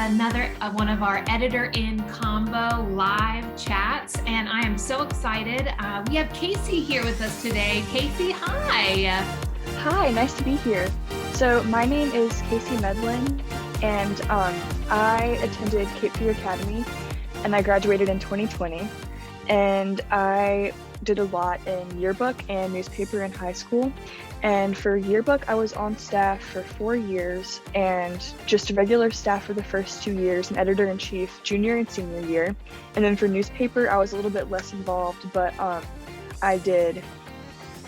another one of our Editor in Combo live chats, and I am so excited. We have Casey here with us today. Casey, hi. Hi, nice to be here. So my name is Casey Medlin, and I attended Cape Fear Academy, and I graduated in 2020. And I did a lot in yearbook and newspaper in high school. And for yearbook, I was on staff for 4 years and just a regular staff for the first 2 years, and editor-in-chief junior and senior year. And then for newspaper, I was a little bit less involved, but I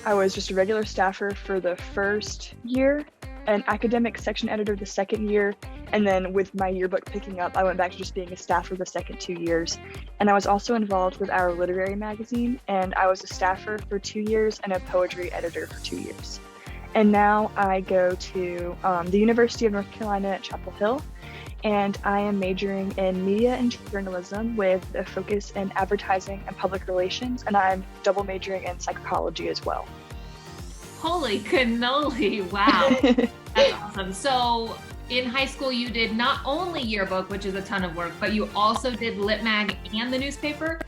was just a regular staffer for the first year, an academic section editor the second year, and then with my yearbook picking up, I went back to just being a staffer the second 2 years. And I was also involved with our literary magazine, and I was a staffer for 2 years and a poetry editor for 2 years. And now I go to the University of North Carolina at Chapel Hill, and I am majoring in media and journalism with a focus in advertising and public relations, and I'm double majoring in psychology as well. Holy cannoli, wow. That's awesome. So in high school, you did not only yearbook, which is a ton of work, but you also did Lit Mag and the newspaper?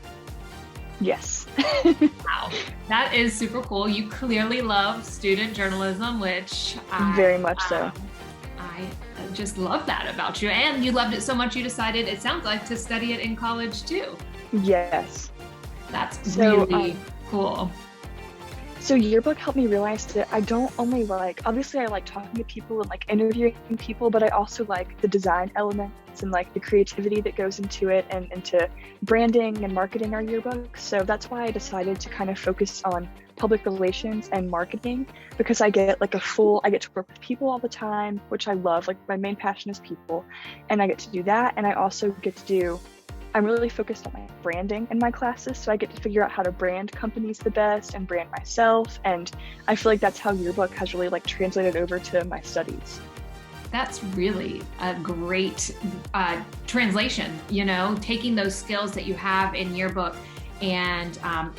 Yes. Wow, that is super cool. You clearly love student journalism, which very much so. I just love that about you. And you loved it so much you decided, it sounds like, to study it in college too. Yes. That's really cool. So yearbook helped me realize that I don't only obviously I like talking to people and like interviewing people, but I also like the design elements and like the creativity that goes into it and into branding and marketing our yearbook. So that's why I decided to kind of focus on public relations and marketing, because I get to work with people all the time, which I love. Like my main passion is people, and I get to do that. And I also get to I'm really focused on my branding in my classes, so I get to figure out how to brand companies the best and brand myself, and I feel like that's how yearbook has really translated over to my studies. That's really a great translation, taking those skills that you have in yearbook and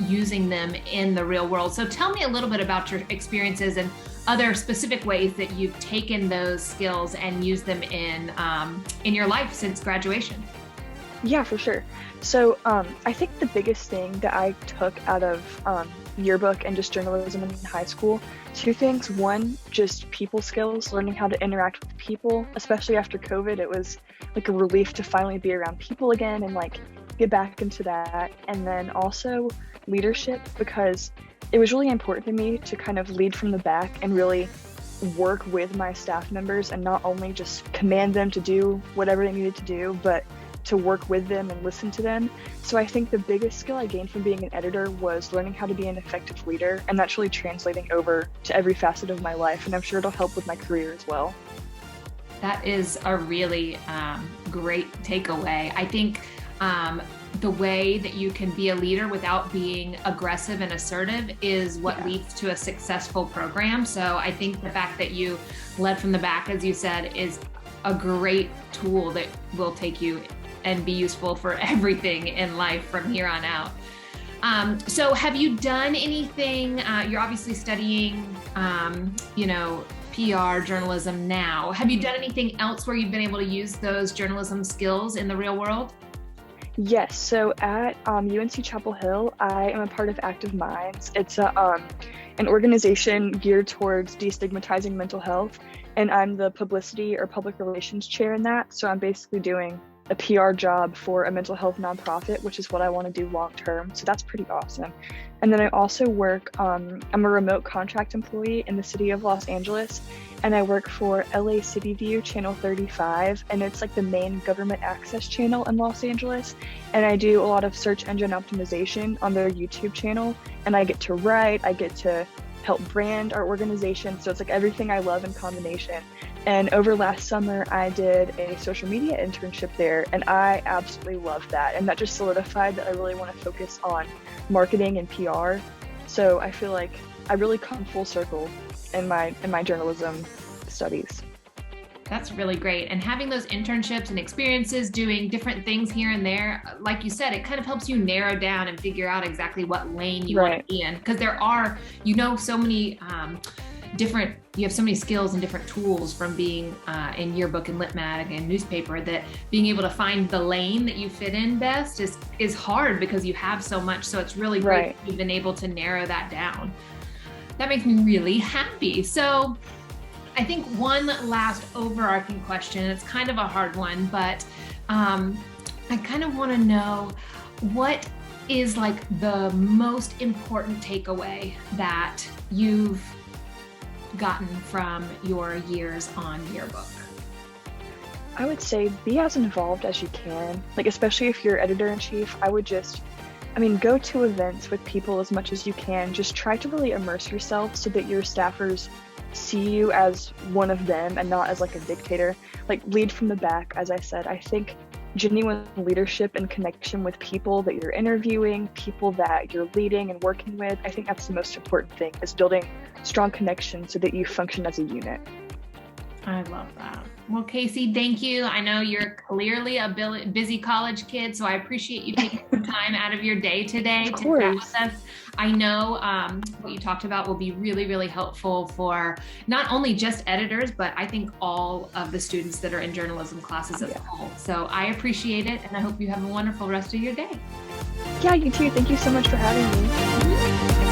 using them in the real world. So tell me a little bit about your experiences and other specific ways that you've taken those skills and used them in your life since graduation. Yeah, for sure. So I think the biggest thing that I took out of yearbook and just journalism in high school, two things. One, just people skills, learning how to interact with people, especially after COVID. It was like a relief to finally be around people again and get back into that. And then also leadership, because it was really important to me to kind of lead from the back and really work with my staff members and not only just command them to do whatever they needed to do, but to work with them and listen to them. So I think the biggest skill I gained from being an editor was learning how to be an effective leader, and that's really translating over to every facet of my life, and I'm sure it'll help with my career as well. That is a really great takeaway. I think the way that you can be a leader without being aggressive and assertive is what leads to a successful program. So I think the fact that you led from the back, as you said, is a great tool that will take you and be useful for everything in life from here on out. So have you done anything, you're obviously studying, PR journalism now. Have you done anything else where you've been able to use those journalism skills in the real world? Yes, so at UNC Chapel Hill, I am a part of Active Minds. It's an organization geared towards destigmatizing mental health, and I'm the publicity or public relations chair in that. So I'm basically doing a PR job for a mental health nonprofit, which is what I want to do long term. So that's pretty awesome. And then I also work, I'm a remote contract employee in the city of Los Angeles, and I work for LA City View Channel 35, and it's like the main government access channel in Los Angeles. And I do a lot of search engine optimization on their YouTube channel, and I get to write, I get to help brand our organization. So it's like everything I love in combination. And over last summer, I did a social media internship there, and I absolutely loved that. And that just solidified that I really want to focus on marketing and PR. So I feel like I really come full circle in my journalism studies. That's really great. And having those internships and experiences doing different things here and there, like you said, it kind of helps you narrow down and figure out exactly what lane you want to be in. Because there are, so many you have so many skills and different tools from being in Yearbook and Litmatic and newspaper, that being able to find the lane that you fit in best is hard because you have so much. So it's really great that you've been able to narrow that down. That makes me really happy. So I think one last overarching question, it's kind of a hard one, but I kind of want to know, what is like the most important takeaway that you've gotten from your years on Yearbook? I would say be as involved as you can, like especially if you're editor-in-chief. I would go to events with people as much as you can. Just try to really immerse yourself so that your staffers see you as one of them and not as like a dictator. Like lead from the back, as I said. I think genuine leadership and connection with people that you're interviewing, people that you're leading and working with, I think that's the most important thing, is building strong connections so that you function as a unit. I love that. Well, Casey, thank you. I know you're clearly a busy college kid, so I appreciate you taking some time out of your day today to chat with us. I know what you talked about will be really, really helpful for not only just editors, but I think all of the students that are in journalism classes as a whole. So I appreciate it, and I hope you have a wonderful rest of your day. Yeah, you too. Thank you so much for having me.